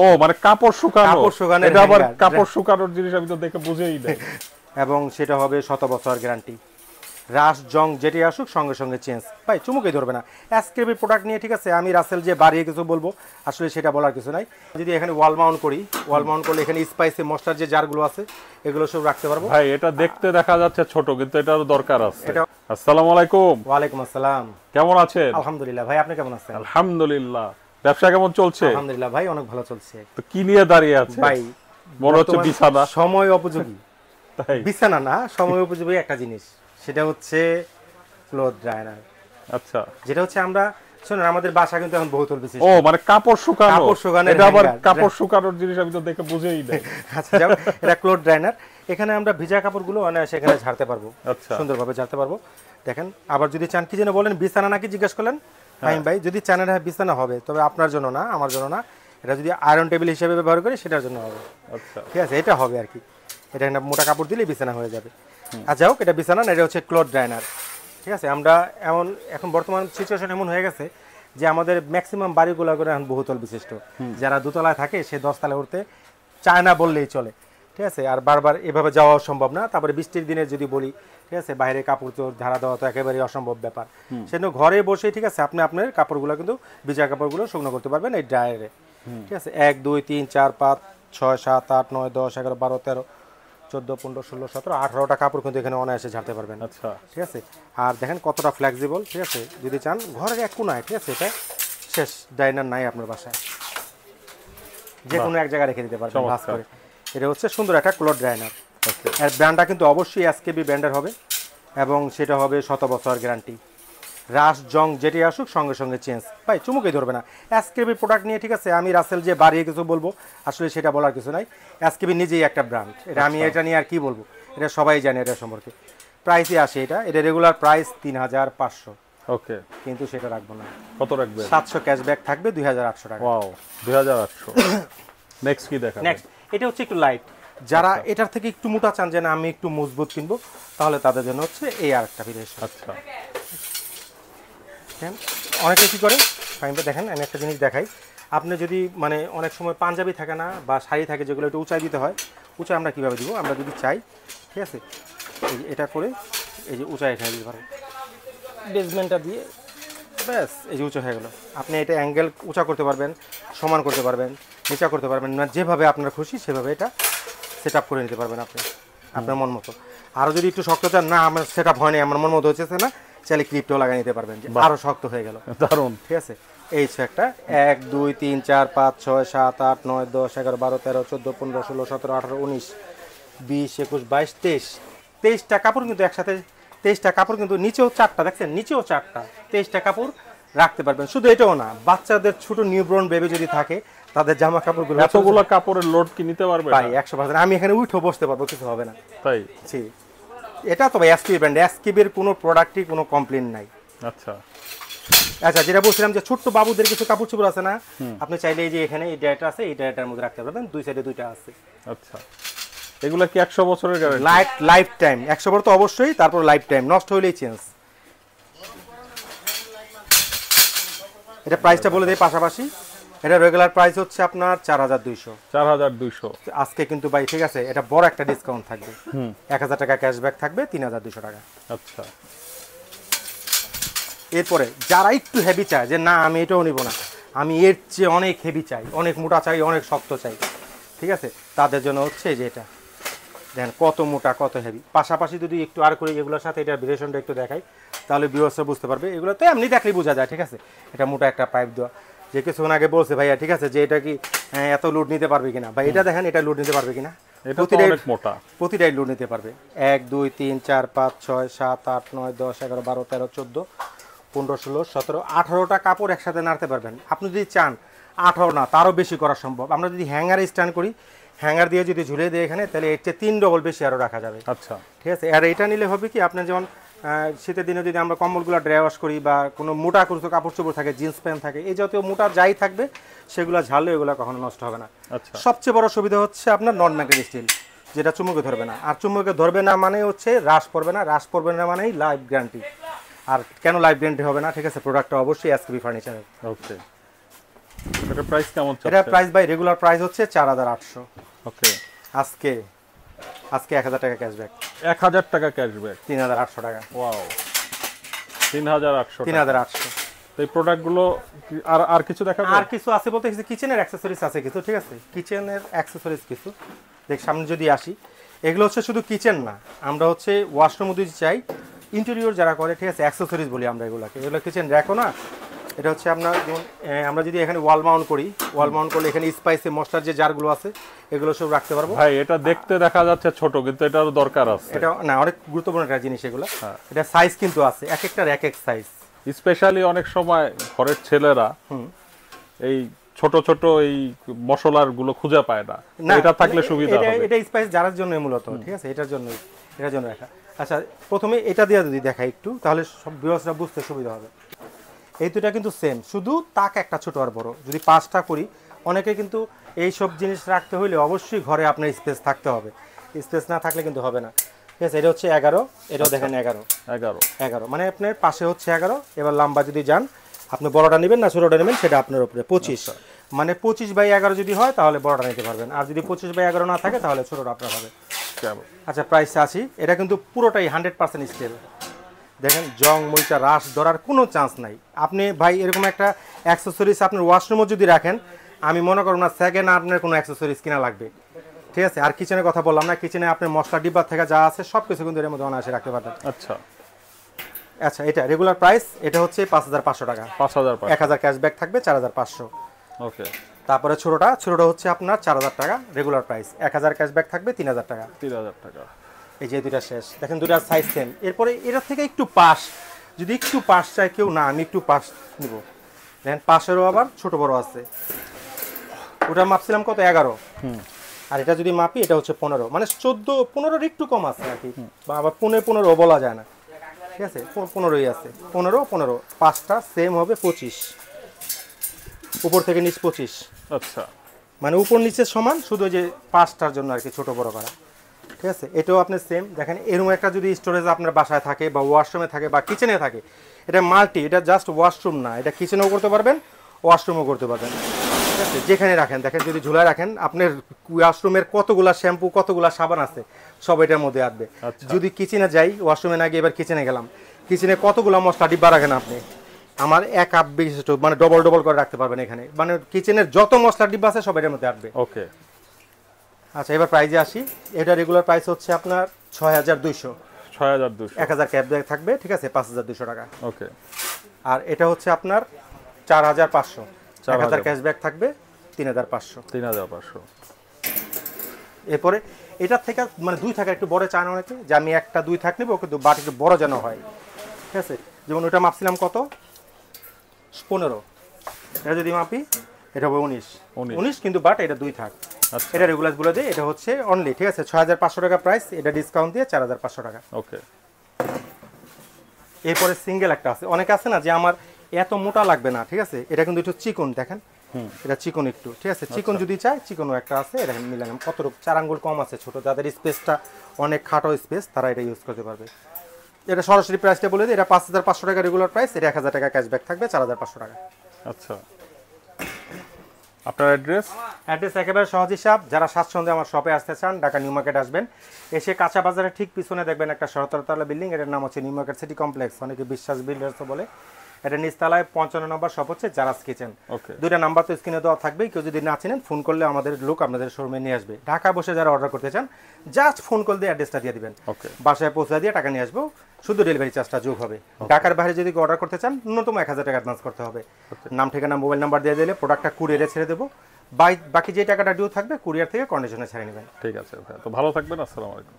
ও মানে কাপড় শুকানো, এটা আবার কাপড় শুকানোর জিনিস আমি তো দেখে বুঝেই নাই। এবং সেটা হবে 100 বছর গ্যারান্টি। রাশ জং যেটি আসুক সঙ্গে সঙ্গে চেঞ্জ, ভাই চুমুকেই ধরবে না। এসকেবি প্রোডাক্ট নিয়ে ঠিক আছে, আমি রাসেল যে বাড়িয়ে কিছু বলবো আসলে সেটা বলার কিছু নাই। যদি এখানে ওয়াল মাউন্ট করি, ওয়াল মাউন্ট করলে এখানে স্পাইসি মশলার যে জারগুলো আছে এগুলো সব রাখতে পারবো। ভাই এটা দেখতে দেখা যাচ্ছে ছোট, কিন্তু এটার দরকার আছে। আসসালামু আলাইকুম। ওয়ালাইকুম আসসালাম। কেমন আছেন? আলহামদুলিল্লাহ ভাই, আপনি কেমন আছেন? আলহামদুলিল্লাহ। ব্যবসা কেমন চলছে? আলহামদুলিল্লাহ ভাই, অনেক ভালো চলছে। তো কি নিয়ে দাঁড়িয়ে আছে ভাই মনে হচ্ছে বিছানা। সময় উপযোগী, তাই বিছানা না, সময় উপযোগী একটা জিনিস, সেটা হচ্ছে ক্লথ ড্রায়ার। আচ্ছা, যেটা হচ্ছে আমরা শুনুন, আমাদের বাসা কিন্তু এখন বহুতল বিশিষ্ট। ও মানে কাপড় শুকানো, এটা আবার কাপড় হ্যাঙ্গার। শুকানোর জিনিস আমি তো দেখে বুঝেই নাই। আচ্ছা যাও, এটা ক্লথ ড্রায়ার। এখানে আমরা ভিজা কাপড়গুলো অনায়াসে এখানে ঝাড়তে পারবো, আচ্ছা সুন্দরভাবে ঝাড়তে পারবো। দেখেন, আবার যদি চান, কি যেন বলেন, বিছানা নাকি জিজ্ঞেস করলেন ফাহিম ভাই, যদি চান এটা বিছানা হবে, তবে আপনার জন্য না, আমার জন্য না, এটা যদি আয়রন টেবিল হিসেবে ব্যবহার করি সেটার জন্য হবে। আচ্ছা ঠিক আছে, এটা হবে আর কি। এটা একটা মোটা কাপড় দিলে বিছানা হয়ে যাবে। আচ্ছা হোক, এটা বিছানা না, এটা হচ্ছে ক্লথ ড্রায়ার। ঠিক আছে, আমরা এখন বর্তমান সিচুয়েশন এমন হয়ে গেছে যে আমাদের ম্যাক্সিমাম বাড়িগুলো করে এখন বহুতল বিশিষ্ট। যারা দোতলায় থাকে সে 10 তলায় উঠতে চায় না বললেই চলে। ঠিক আছে, আর বারবার এভাবে যাওয়া সম্ভব না। তারপরে বৃষ্টির দিনে যদি বলি, ঠিক আছে, বাইরে কাপড় চোর ঝাড়া দেওয়া তো একেবারেই অসম্ভব ব্যাপার। সেজন্য ঘরে বসে, ঠিক আছে, আপনি আপনার কাপড়গুলো কিন্তু ভিজা কাপড়গুলো শুকনো করতে পারবেন এই ড্রায়ারে। ঠিক আছে, 1 2 3 4 5 6 7 8 9 10 11 12 13 14 15 16 17 18টা কাপড় কিন্তু এখানে অনায়াসে ঝাড়তে পারবেন। আচ্ছা ঠিক আছে, আর দেখেন কতটা ফ্লেক্সিবল। ঠিক আছে, যদি চান ঘরের এক কোনায়, ঠিক আছে, এটা শেষ ডাইনার নাই আপনার বাসায়, যে কোনো এক জায়গায় রেখে দিতে পারবেন ভাঁজ করে। এটা হচ্ছে সুন্দর একটা ক্লথ ড্রায়ার। এর ব্র্যান্ডটা কিন্তু অবশ্যই এসকেবি ব্র্যান্ডের হবে, এবং সেটা হবে 100 বছর গ্যারান্টি। রাশ জং যেটি আসুক সঙ্গে সঙ্গে চেঞ্জ, ভাই চুমুকেই ধরবে না। এসকেবি প্রোডাক্ট নিয়ে ঠিক আছে, আমি রাসেল যে বাড়িয়ে কিছু বলবো আসলে সেটা বলার কিছু নাই। এসকেবি নিজেই একটা ব্র্যান্ড, এটা আমি এটা নিয়ে আর কি বলবো, এটা সবাই জানে এটা সম্পর্কে। প্রাইসই আসে এটা রেগুলার প্রাইস 3500। ওকে, কিন্তু সেটা রাখবো না। কত রাখবেন? 700 ক্যাশব্যাক থাকবে, 2800 টাকা। ওয়াও, 2800। নেক্সট কি দেখাবেন? নেক্সট এটা হচ্ছে একটু লাইট, যারা এটার থেকে একটু মোটা চান যে না আমি একটু মজবুত কিনবো, তাহলে তাদের জন্য হচ্ছে এই আরেকটা ভেরিয়েশন। আচ্ছা, অনেকে কী করে ফাইনটা দেখেন, আমি একটা জিনিস দেখাই। আপনি যদি মানে অনেক সময় পাঞ্জাবি থাকে না বা শাড়ি থাকে যেগুলো একটু উঁচাই দিতে হয়, উঁচাই আমরা কীভাবে দিব, আমরা যদি চাই, ঠিক আছে, এই এটা করে এই যে উঁচাই এখানে দিতে পারেন, বেসমেন্টটা দিয়ে ব্যাস এই যে উঁচু হয়ে গেলো। আপনি এটা অ্যাঙ্গেল উঁচা করতে পারবেন, সমান করতে পারবেন, নিচা করতে পারবেন, না যেভাবে আপনার খুশি সেভাবে এটা সেট আপ করে নিতে পারবেন আপনি আপনার মন মতো। আরও যদি একটু শক্ত চান, না আমার সেট আপ হয়নি, আমার মন মতো হচ্ছে না, চাইলে ক্লিপটাও লাগিয়ে নিতে পারবেন, যে আরও শক্ত হয়ে গেল। দারুণ। ঠিক আছে, এই একটা 1 2 3 4 5 6 7 8 9 10 11 12 13 14 15 16 17 18 19 20 21 22 23 23টা কাপড় কিন্তু একসাথে, 23টা কাপড় কিন্তু নিচেও 4টা, দেখছেন নিচেও 4টা, 23টা কাপড় রাখতে পারবেন। শুধু এটাও না, বাচ্চাদের ছোট নিউবর্ন বেবি যদি থাকে তাদের জামা কাপড়গুলো, এতগুলো কাপড়ের লোড কি নিতে পারবে? ভাই 100%। আমি এখানে উঠে বসতে পারবো, কিছু হবে না। তাই জি, এটা তো ভাই এসকেবি ব্র্যান্ড, এসকেবির কোনো প্রোডাক্টই কোনো কমপ্লেন নাই। আচ্ছা আচ্ছা, যেটা বলছিলাম যে ছোট্ট বাবুদের কিছু কাপড় চোপড় আছে না, আপনি চাইলে এই যে এখানে এই ড্রায়ারটা আছে, এই ড্রায়ারটার মধ্যে রাখতে পারবেন, দুই সাইডে দুইটা আছে। আচ্ছা, এগুলা কি 100 বছরের গ্যারান্টি? লাইফ টাইম, 100 বছর তো অবশ্যই, তারপর লাইফ টাইম, নষ্ট হলেই চেঞ্জ। এটা প্রাইসটা বলে দেই পাশাপাশি, এটা রেগুলার প্রাইস হচ্ছে আপনার 4200। 4200 আজকে কিন্তু ভাই, ঠিক আছে, এটা বড় একটা ডিসকাউন্ট থাকবে, 1000 টাকা ক্যাশব্যাক থাকবে, 3200 টাকা। আচ্ছা, এরপরে যারা একটু হেভি চায় যে না আমি এটাও নিব না, আমি এর চেয়ে অনেক হেভি চাই, অনেক মোটা চাই, অনেক শক্ত চাই, ঠিক আছে, তাদের জন্য হচ্ছে যে এটা দেখেন কত মোটা কত হেভি। পাশাপাশি যদি একটু আর করে এগুলোর সাথে এটার ভেরিয়েশনটা একটু দেখাই, তাহলে ভিউয়ার্সরা বুঝতে পারবে। এগুলো তো এমনি দেখলেই বোঝা যায়, ঠিক আছে, এটা মোটা একটা পাইপ দেওয়া। যে কিছুক্ষণ আগে বলছে ভাইয়া, ঠিক আছে, যে এটা কি এত লোড নিতে পারবে কিনা, বা এটা দেখেন এটা লোড নিতে পারবে কিনা, প্রতিটাই লোড নিতে পারবে। 1 2 3 4 5 6 7 8 9 10 11 12 13 14 15 16 17 18টা কাপড় একসাথে নাড়তে পারবেন। আপনি যদি চান 18 না তারও বেশি করা সম্ভব। আমরা যদি হ্যাঙ্গারে স্ট্যান্ড করি, হ্যাঙ্গার দিয়ে যদি ঝুলিয়ে দিই এখানে, তাহলে এর চেয়ে 3 ডবল বেশি আরও রাখা যাবে। আচ্ছা, ঠিক আছে, আর এটা নিলে হবে কি, আপনার যেমন শীতের দিনে যদি আমরা কম্বলগুলো ড্রাই ওয়াশ করি, বা কোনো মোটা কোনো কাপড় চোপড় থাকে, জিন্স প্যান্ট থাকে, এই জাতীয় মোটা যাই থাকবে সেগুলো ঝাড়লে এগুলো কখনো নষ্ট হবে না। আচ্ছা, সবচেয়ে বড় সুবিধা হচ্ছে আপনার নন ম্যাগনেটিক স্টিল, যেটা চুম্বকে ধরবে না। আর চুম্বকে ধরবে না মানে হচ্ছে রাশ পড়বে না, রাশ পড়বে না মানেই লাইফ গ্যারান্টি। আর কেন লাইফ গ্যারান্টি হবে না, ঠিক আছে, প্রোডাক্টটা অবশ্যই এসকেবি ফার্নিচারের। ওকে, এটা প্রাইস কেমন চাচ্ছেন? এটা প্রাইস ভাই রেগুলার প্রাইস হচ্ছে 4800। ওকে, আজকে 1000 টাকা ক্যাশব্যাক। 1000 টাকা ক্যাশব্যাক, 3800 টাকা। ওয়াও, 3800 টাকা। 3800। তো এই প্রোডাক্টগুলো আর কিছু দেখাবো? আর কিছু আছে বলতে কিচেনের অ্যাকসেসরিজ আছে কিছু, ঠিক আছে, কিচেনের অ্যাকসেসরিজ কিছু দেখ সামনে যদি আসি, এগুলো হচ্ছে শুধু কিচেন না, আমরা হচ্ছে ওয়াশরুম যদি চাই, ইন্টেরিয়র যারা করে, ঠিক আছে, অ্যাকসেসরিজ বলি আমরা এগুলোকে। এগুলো কিচেন র্যাকও না, এটা হচ্ছে আপনার যেমন আমরা যদি এখানে ওয়াল মাউন্ট করি, ওয়াল মাউন্ট করলে এখানে স্পাইসি মশলার যে জারগুলো আছে এগুলো সব রাখতে পারবো। ভাই এটা দেখতে দেখা যাচ্ছে ছোট, কিন্তু এটারও দরকার আছে। এটা না অনেক গুরুত্বপূর্ণ একটা জিনিস এগুলো। এটা সাইজ কিন্তু আছে, এক একটার এক এক সাইজ। স্পেশালি অনেক সময় ঘরের ছেলেরা এই ছোট ছোট এই মশলার গুলো খুঁজে পায় না, এটা থাকলে সুবিধা হবে। এটা স্পাইস জারার জন্য মূলত, ঠিক আছে, এটার জন্য রাখা। আচ্ছা, প্রথমে এটা দিয়ে যদি দেখাই একটু, তাহলে সব ভিউয়ার্সরা বুঝতে সুবিধা হবে। এই দুটা কিন্তু সেম, শুধু তাক একটা ছোট আর বড়। যদি 5টা করি, অনেকে কিন্তু এই সব জিনিস রাখতে হলে অবশ্যই ঘরে আপনার স্পেস থাকতে হবে, স্পেস না থাকলে কিন্তু হবে না, ঠিক আছে। এটা হচ্ছে 11, এটাও দেখেন 11, মানে আপনার পাশে হচ্ছে 11। এবার লম্বা যদি যান, আপনি বড়টা নেবেন না ছোটটা নেবেন সেটা আপনার উপরে। 25, মানে 25/11 যদি হয় তাহলে বড়টা নিতে পারবেন, আর যদি 25/11 না থাকে তাহলে ছোটটা আপনার হবে। আচ্ছা, প্রাইস আসি। এটা কিন্তু পুরোটাই 100% স্টিল। দেখেন জং মরিচা রাস ধরার কোনো চান্স নাই। আপনি ভাই এরকম একটা অ্যাক্সেসরিজ আপনার ওয়াশরুমও যদি রাখেন, আমি মনে করব না সেকেন্ড আপনার কোনো অ্যাক্সেসরিজ কিনা লাগবে, ঠিক আছে। আর কিচেনের কথা বললাম না, কিচেনে আপনার মশলা ডিব্বা থেকে যা আছে সব কিছু কিন্তু এর মধ্যে অনায়াসে রাখতে পারবেন। আচ্ছা, এটা রেগুলার প্রাইস, এটা হচ্ছে 5500 টাকা। 1000 ক্যাশব্যাক থাকবে, 4500। ওকে। তারপরে ছোটটা হচ্ছে আপনার 4000 টাকা রেগুলার প্রাইস, 1000 ক্যাশব্যাক থাকবে, 3000 টাকা। 3000 টাকা। এই যে দুইটা শেষ, দেখেন দুইটার সাইজ সেম। এরপরে এটার থেকে একটু পাশ, যদি একটু পাশ চাই কেউ, না আমি একটু পাশ নিব, দেখেন পাশেরও আবার ছোট বড় আছে। ওটা মাপছিলাম কত, 11। আর এটা যদি মাপি, এটা হচ্ছে 15, মানে 14-15 একটু কম আছে আর কি, বা আবার 15 বলা যায় না, ঠিক আছে, 15ই আছে। 15 5টা সেম হবে 25, উপর থেকে নিচ 25। আচ্ছা, মানে উপর নিচে সমান, শুধু যে 5টার জন্য আর কি ছোট বড় করা, ঠিক আছে। এটাও আপনি সেম দেখেন, এরকম একটা যদি স্টোরেজ আপনার বাসায় থাকে বা ওয়াশরুমে থাকে বা কিচেনে থাকে, এটা মাল্টি, এটা জাস্ট ওয়াশরুম না, এটা কিচেনেও করতে পারবেন, ওয়াশরুমও করতে পারবেন, ঠিক আছে। যেখানে রাখেন, দেখেন যদি ঝুলায় রাখেন, আপনার ওয়াশরুমের কতগুলা শ্যাম্পু কতগুলা সাবান আছে সব এটার মধ্যে আসবে। যদি কিচেনে যাই, ওয়াশরুমে না গিয়ে এবার কিচেনে গেলাম, কিচেনে কতগুলা মশলা ডিব্বা রাখেন আপনি, আমার 1 কাপ বিশিষ্ট, মানে ডবল করে রাখতে পারবেন এখানে, মানে কিচেনের যত মশলা ডিব্বা আছে সব এটার মধ্যে আসবে। ওকে। আচ্ছা, এবার প্রাইজে আসি। এটা রেগুলার প্রাইস হচ্ছে আপনার 6200। 1000 ক্যাশব্যাক থাকবে, ঠিক আছে, 5200 টাকা। ওকে। আর এটা হচ্ছে আপনার 4500, 1000 ক্যাশব্যাক থাকবে, 3500। এরপরে এটার থেকে মানে 2 থাকার একটু বড় চান অনেকে, যে আমি 1টা 2 থাক নেবো, কিন্তু বাট একটু বড় যেন হয়, ঠিক আছে। যেমন ওটা মাপছিলাম কত, 15, এটা যদি মাপি এটা হবে 19, কিন্তু বাট এটা 2 থাক। এটা রেগুলার বলে দেয়, এটা হচ্ছে অনলি, ঠিক আছে, 6500 টাকা প্রাইস, এটা ডিসকাউন্ট দিয়ে 4500 টাকা। ওকে। এরপরে সিঙ্গেল একটা আছে, অনেকে আছে না যে আমার এত মোটা লাগবে না, ঠিক আছে, এটা কিন্তু একটু চিকন, দেখেন এটা চিকন একটু, ঠিক আছে, চিকন যদি চাই চিকনও একটা আছে। এটা মিলালাম কতটুকু, 4 আঙ্গুল কম আছে, ছোট, যাদের স্পেসটা অনেক খাটো স্পেস তারা এটা ইউজ করতে পারবে। এটা সরাসরি প্রাইসটা বলে দিই, এটা 5500 টাকা রেগুলার প্রাইস, এটা 1000 টাকা ক্যাশব্যাক থাকবে, 4500 টাকা। আচ্ছা, আপনার অ্যাড্রেস একেবারে সহজ হিসাব। যারা স্বাচ্ছন্দ্যে আমার শপে আসতে চান, ঢাকা নিউ মার্কেট আসবেন, এসে কাঁচা বাজারের ঠিক পিছনে দেখবেন একটা 17তলা বিল্ডিং, এটার নাম হচ্ছে নিউ মার্কেট সিটি কমপ্লেক্স, অনেকে বিশ্বাস বিল্ডার্স বলে। এটা নিচতলায় 55 নম্বর শপ হচ্ছে জারাস কিচেন। দুইটা নাম্বার তো স্ক্রিনে দেওয়া থাকবে, কেউ যদি না চিনেন ফোন করলে আমাদের লোক আপনাদের শোরুমে নিয়ে আসবে। ঢাকা বসে যারা অর্ডার করতে চান, জাস্ট ফোন কল দিয়ে অ্যাড্রেসটা দিয়ে দিবেন, বাসায় পৌঁছে দিয়ে টাকা নিয়ে আসবো, শুধু ডেলিভারি চার্জটা যোগ হবে। ঢাকার বাইরে যদি অর্ডার করতে চান, ন্যূনতম 1000 টাকা অ্যাডভান্স করতে হবে। নাম, ঠিকানা, মোবাইল নাম্বার দিয়ে দিলে প্রোডাক্টটা কুরিয়ারে ছেড়ে দেবো, বাকি যে টাকাটা ডিউ থাকবে কুরিয়ার থেকে কন্ডিশনে ছেড়ে নেবেন। ঠিক আছে, তো ভালো থাকবেন, আসসালামু আলাইকুম।